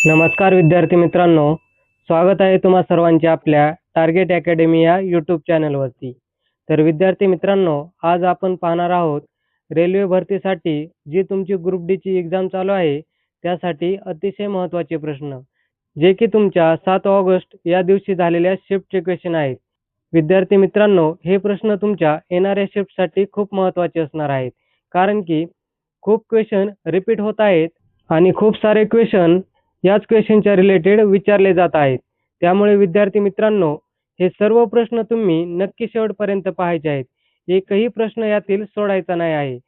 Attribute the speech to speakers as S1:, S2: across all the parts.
S1: नमस्कार विद्यार्थी मित्रांनो, स्वागत आहे तुम्हा सर्वांचे आपल्या टार्गेट अकॅडमी या यूट्यूब चॅनलवरती. तर विद्यार्थी मित्रांनो, आज आपण पाहणार आहोत रेल्वे भरतीसाठी जी तुमची ग्रुप डी ची एक्झाम चालू आहे त्यासाठी अतिशय महत्त्वाचे प्रश्न, जे की तुमच्या 7 ऑगस्ट या दिवशी झालेल्या शिफ्टचे क्वेश्चन आहेत. विद्यार्थी मित्रांनो, हे प्रश्न तुमच्या येणाऱ्या शिफ्टसाठी खूप महत्त्वाचे असणार आहेत, कारण की खूप क्वेश्चन रिपीट होत आहेत आणि खूप सारे क्वेश्चन याच क्वेश्चनच्या रिलेटेड विचारले जात आहेत. त्यामुळे विद्यार्थी मित्रांनो, हे सर्व प्रश्न तुम्ही नक्की शेवटपर्यंत पाहायचे आहेत. एकही प्रश्न यातील सोडायचा नाही आहे.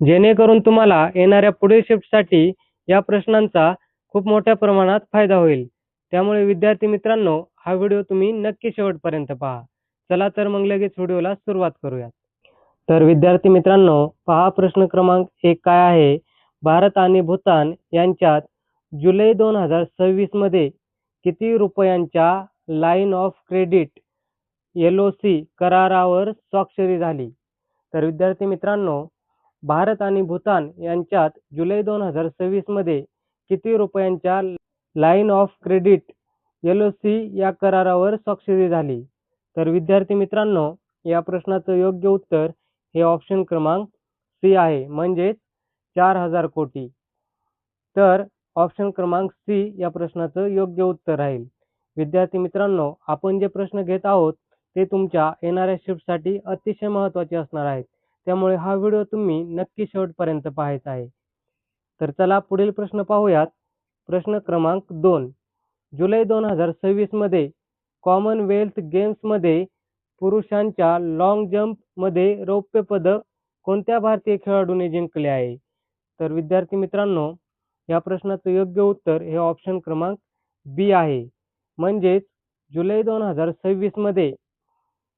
S1: जेणेकरून तुम्हाला येणाऱ्या पुढील शिफ्टसाठी या प्रश्नांचा खूप मोठ्या प्रमाणात फायदा होईल. त्यामुळे विद्यार्थी मित्रांनो, हा व्हिडिओ तुम्ही नक्की शेवटपर्यंत पहा. चला तर मग लगेच व्हिडिओला सुरुवात करूयात. तर विद्यार्थी मित्रांनो, पहा प्रश्न क्रमांक 1 काय आहे? भारत आणि भूतान यांच्यात जुलै 2026 मध्ये किती रुपयांच्या लाईन ऑफ क्रेडिट LOC करारावर स्वाक्षरी झाली? तर विद्यार्थी मित्रांनो, भारत आणि भूतान यांच्यात जुलै 2026 मध्ये किती रुपयांच्या लाईन ऑफ क्रेडिट LOC या करारावर स्वाक्षरी झाली? तर विद्यार्थी मित्रांनो, या प्रश्नाचं योग्य उत्तर हे ऑप्शन क्रमांक सी आहे, म्हणजेच 4000 कोटी. तर ऑप्शन क्रमांक सी या प्रश्नाचं योग्य उत्तर राहील. विद्यार्थी मित्रांनो, आपण जे प्रश्न घेत आहोत ते तुमच्या येणाऱ्या शिफ्टसाठी अतिशय महत्त्वाचे असणार आहेत. त्यामुळे हा व्हिडिओ तुम्ही नक्की शेवटपर्यंत पाहायचा आहे. तर चला पुढील प्रश्न पाहूयात. प्रश्न क्रमांक 2. जुलै 2026 मध्ये कॉमनवेल्थ गेम्समध्ये पुरुषांच्या लाँग जंपमध्ये रौप्य पदक कोणत्या भारतीय खेळाडूने जिंकले आहे? तर विद्यार्थी मित्रांनो, या प्रश्नाचं योग्य उत्तर हे ऑप्शन क्रमांक बी आहे, म्हणजेच जुलै 2026 मध्ये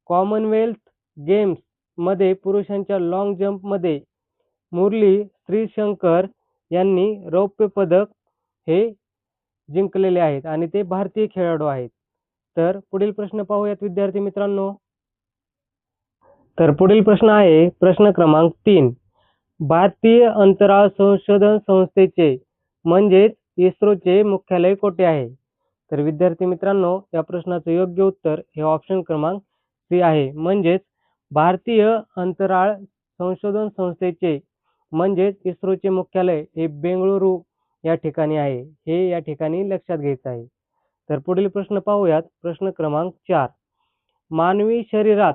S1: कॉमनवेल्थ गेम्समध्ये पुरुषांच्या लाँग जंपमध्ये मुरली श्रीशंकर यांनी रौप्य पदक हे जिंकलेले आहेत आणि ते भारतीय खेळाडू आहेत. तर पुढील प्रश्न पाहूयात विद्यार्थी मित्रांनो. तर पुढील प्रश्न आहे प्रश्न क्रमांक 3. भारतीय अंतराळ संशोधन संस्थेचे म्हणजेच इस्रोचे मुख्यालय कोठे आहे? तर विद्यार्थी मित्रांनो, या प्रश्नाचं योग्य उत्तर हे ऑप्शन क्रमांक सी आहे, म्हणजेच भारतीय अंतराळ संशोधन संस्थेचे म्हणजेच इस्रोचे मुख्यालय हे बेंगळुरू या ठिकाणी आहे. हे या ठिकाणी लक्षात घ्यायचं आहे. तर पुढील प्रश्न पाहूयात. प्रश्न क्रमांक 4. मानवी शरीरात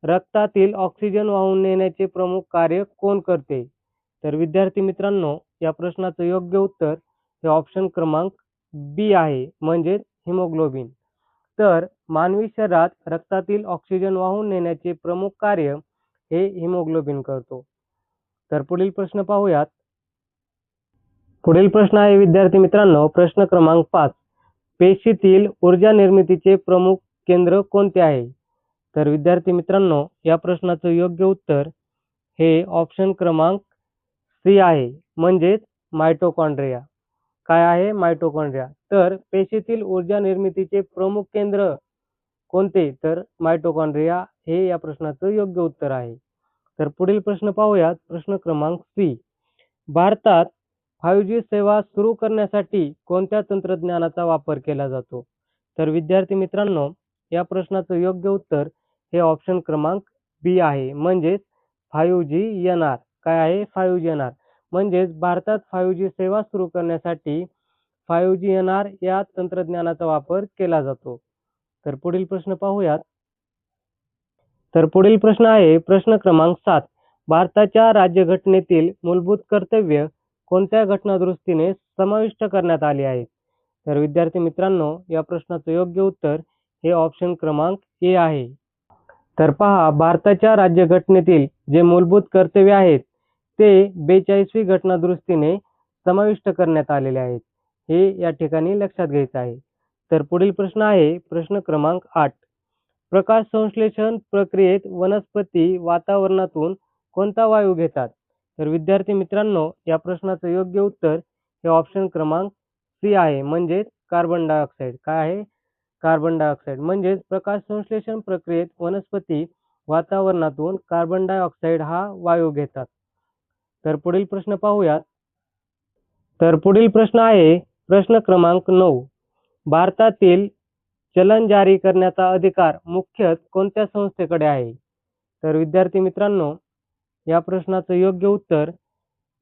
S1: रक्तातील ऑक्सिजन वाहून नेण्याचे प्रमुख कार्य कोण करते? तर विद्यार्थी मित्रांनो, या प्रश्नाचं योग्य उत्तर हे ऑप्शन क्रमांक बी आहे, म्हणजेच हिमोग्लोबिन. तर मानवी शरीरात रक्तातील ऑक्सिजन वाहून नेण्याचे प्रमुख कार्य हे हिमोग्लोबिन करतो. तर पुढील प्रश्न पाहूयात. पुढील प्रश्न आहे विद्यार्थी मित्रांनो, प्रश्न क्रमांक 5. पेशीतील ऊर्जा निर्मितीचे प्रमुख केंद्र कोणते आहे? तर विद्यार्थी मित्रांनो, या प्रश्नाचं योग्य उत्तर हे ऑप्शन क्रमांक सी आहे, म्हणजेच मायटोकॉन्ड्रिया. काय आहे? मायटोकॉन्ड्रिया. तर पेशीतील ऊर्जा निर्मितीचे प्रमुख केंद्र कोणते? तर मायटोकॉन्ड्रिया हे या प्रश्नाचं योग्य उत्तर आहे. तर पुढील प्रश्न पाहूयात. प्रश्न क्रमांक सी. भारतात 5G सेवा सुरू करण्यासाठी कोणत्या तंत्रज्ञानाचा वापर केला जातो? तर विद्यार्थी मित्रांनो, या प्रश्नाचं योग्य उत्तर हे ऑप्शन क्रमांक बी आहे, म्हणजेच 5G NR. काय आहे? 5G NR. म्हणजेच भारतात 5G सेवा सुरू करण्यासाठी 5G NR या तंत्रज्ञानाचा वापर केला जातो. तर पुढील प्रश्न पाहूयात. तर पुढील प्रश्न आहे प्रश्न क्रमांक 7. भारताच्या राज्यघटनेतील मूलभूत कर्तव्य कोणत्या घटनादुरुस्तीने समाविष्ट करण्यात आली आहेत? तर विद्यार्थी मित्रांनो, या प्रश्नाचं योग्य उत्तर हे ऑप्शन क्रमांक ए आहे. तर पहा, भारताच्या राज्यघटनेतील जे मूलभूत कर्तव्य आहेत ते 42वी घटनादुरुस्तीने समाविष्ट करण्यात आलेले आहेत. हे या ठिकाणी लक्षात घ्यायचं आहे. तर पुढील प्रश्न आहे प्रश्न क्रमांक 8. प्रकाश संश्लेषण प्रक्रियेत वनस्पती वातावरणातून कोणता वायू घेतात? तर विद्यार्थी मित्रांनो, या प्रश्नाचं योग्य उत्तर हे ऑप्शन क्रमांक सी आहे, म्हणजेच कार्बन डायऑक्साईड. काय आहे? Carbon dioxide. म्हणजेच प्रकाश संश्लेषण प्रक्रियेत वनस्पती वातावरणातून कार्बन डायऑक्साईड हा वायू घेतात. तर पुढील प्रश्न पाहूयात. तर पुढील प्रश्न आहे प्रश्न क्रमांक 9. भारतातील चलन जारी करण्याचा अधिकार मुख्यतः कोणत्या संस्थेकडे आहे? तर विद्यार्थी मित्रांनो, या प्रश्नाचं योग्य उत्तर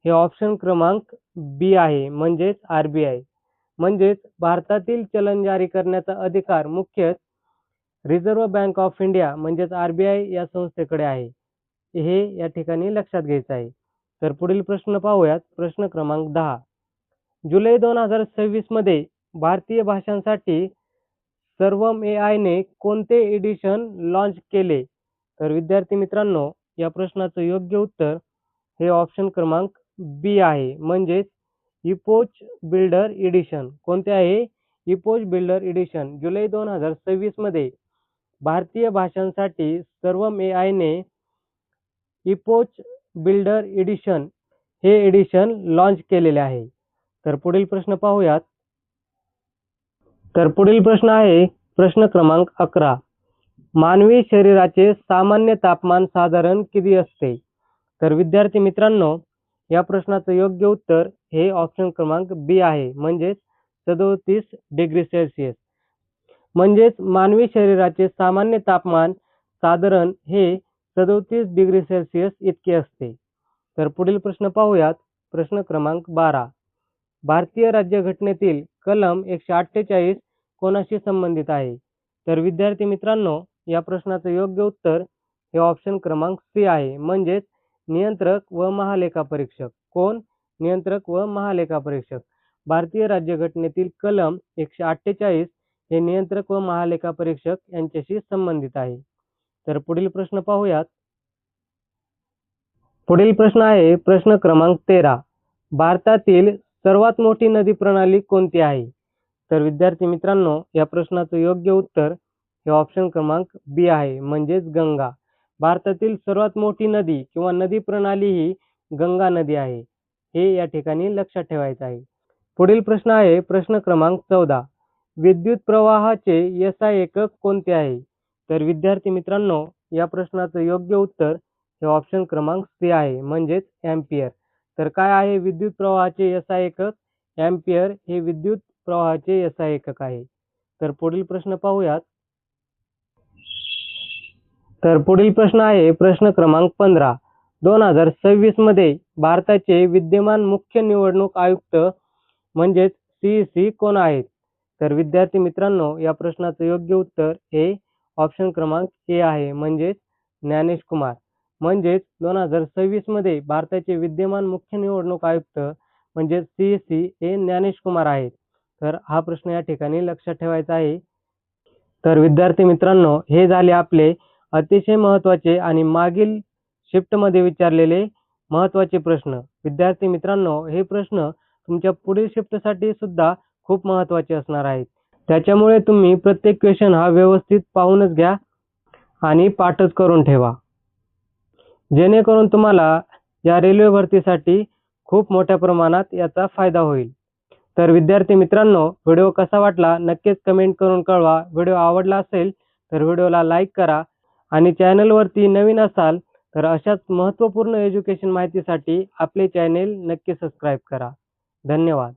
S1: हे ऑप्शन क्रमांक बी आहे, म्हणजेच RBI. म्हणजेच भारतातील चलन जारी करण्याचा अधिकार मुख्यतः रिझर्व्ह बँक ऑफ इंडिया म्हणजेच RBI या संस्थेकडे आहे. हे या ठिकाणी लक्षात घ्यायचं आहे. तर पुढील प्रश्न पाहूयात. प्रश्न क्रमांक 10. जुलै 2026 मध्ये भारतीय भाषांसाठी सर्वम AI ने कोणते एडिशन लॉन्च केले? तर विद्यार्थी मित्रांनो, या प्रश्नाचं योग्य उत्तर हे ऑप्शन क्रमांक बी आहे, म्हणजेच इपोच बिल्डर एडिशन. कोणते आहे? Epoch builder addition. जुलै 2026 मध्ये भारतीय भाषांसाठी सर्वम AI ने इपोच बिल्डर एडिशन हे एडिशन लॉन्च केलेले आहे. तर पुढील प्रश्न पाहूयात. तर पुढील प्रश्न आहे प्रश्न क्रमांक 11. मानवी शरीराचे सामान्य तापमान साधारण किती असते? तर विद्यार्थी मित्रांनो, या प्रश्नाचं योग्य उत्तर हे ऑप्शन क्रमांक बी आहे, म्हणजेच 37 डिग्री सेल्सिअस. म्हणजेच मानवी शरीराचे सामान्य तापमान साधारण हे 37 डिग्री सेल्सिअस इतके असते. तर पुढील प्रश्न पाहूयात. प्रश्न क्रमांक 12. भारतीय राज्यघटनेतील कलम 148 कोणाशी संबंधित आहे? तर विद्यार्थी मित्रांनो, या प्रश्नाचं योग्य उत्तर हे ऑप्शन क्रमांक सी आहे, म्हणजेच नियंत्रक व महालेखा परीक्षक. कोण? नियंत्रक व महालेखा परीक्षक. भारतीय राज्यघटनेतील कलम 148 हे नियंत्रक व महालेखा परीक्षक यांच्याशी संबंधित आहे. तर पुढील प्रश्न पाहूयात. पुढील प्रश्न आहे प्रश्न क्रमांक 13. भारतातील सर्वात मोठी नदी प्रणाली कोणती आहे? तर विद्यार्थी मित्रांनो, या प्रश्नाचं योग्य उत्तर हे ऑप्शन क्रमांक बी आहे, म्हणजेच गंगा. भारतातील सर्वात मोठी नदी किंवा नदी प्रणाली ही गंगा नदी आहे. हे या ठिकाणी लक्षात ठेवायचं आहे. पुढील प्रश्न आहे प्रश्न क्रमांक 14. विद्युत प्रवाहाचे SI एकक कोणते आहे? तर विद्यार्थी मित्रांनो, या प्रश्नाचं योग्य उत्तर हे ऑप्शन क्रमांक सी आहे, म्हणजेच एम्पियर. तर काय आहे विद्युत प्रवाहाचे SI एकक? एम्पियर हे विद्युत प्रवाहाचे SI एकक आहे. तर पुढील प्रश्न पाहूयात. तर पुढील प्रश्न आहे प्रश्न क्रमांक 15. 2026 मध्ये भारताचे विद्यमान मुख्य निवडणूक आयुक्त म्हणजेच CEC कोण आहेत? तर विद्यार्थी मित्रांनो, या प्रश्नाचं योग्य उत्तर हे ऑप्शन क्रमांक ए आहे, म्हणजेच ज्ञानेश कुमार. म्हणजेच 2026 मध्ये भारताचे विद्यमान मुख्य निवडणूक आयुक्त म्हणजे CEC हे ज्ञानेश कुमार आहेत. तर हा प्रश्न या ठिकाणी लक्षात ठेवायचा आहे. तर विद्यार्थी मित्रांनो, हे झाले आपले अतिशय महत्त्वाचे आणि मागील शिफ्टमध्ये विचारलेले महत्त्वाचे प्रश्न. विद्यार्थी मित्रांनो, हे प्रश्न तुमच्या पुढील शिफ्टसाठी सुद्धा खूप महत्त्वाचे असणार आहेत. त्याच्यामुळे तुम्ही प्रत्येक क्वेश्चन हा व्यवस्थित पाहूनच घ्या आणि पाठच करून ठेवा, जेणेकरून तुम्हाला या रेल्वे भरतीसाठी खूप मोठ्या प्रमाणात याचा फायदा होईल. तर विद्यार्थी मित्रांनो, व्हिडिओ कसा वाटला नक्कीच कमेंट करून कळवा. व्हिडिओ आवडला असेल तर व्हिडिओला लाईक करा आणि चॅनलवरती नवीन असाल तर अशाच महत्त्वपूर्ण एज्युकेशन माहितीसाठी आपले चॅनेल नक्की सबस्क्राईब करा. धन्यवाद.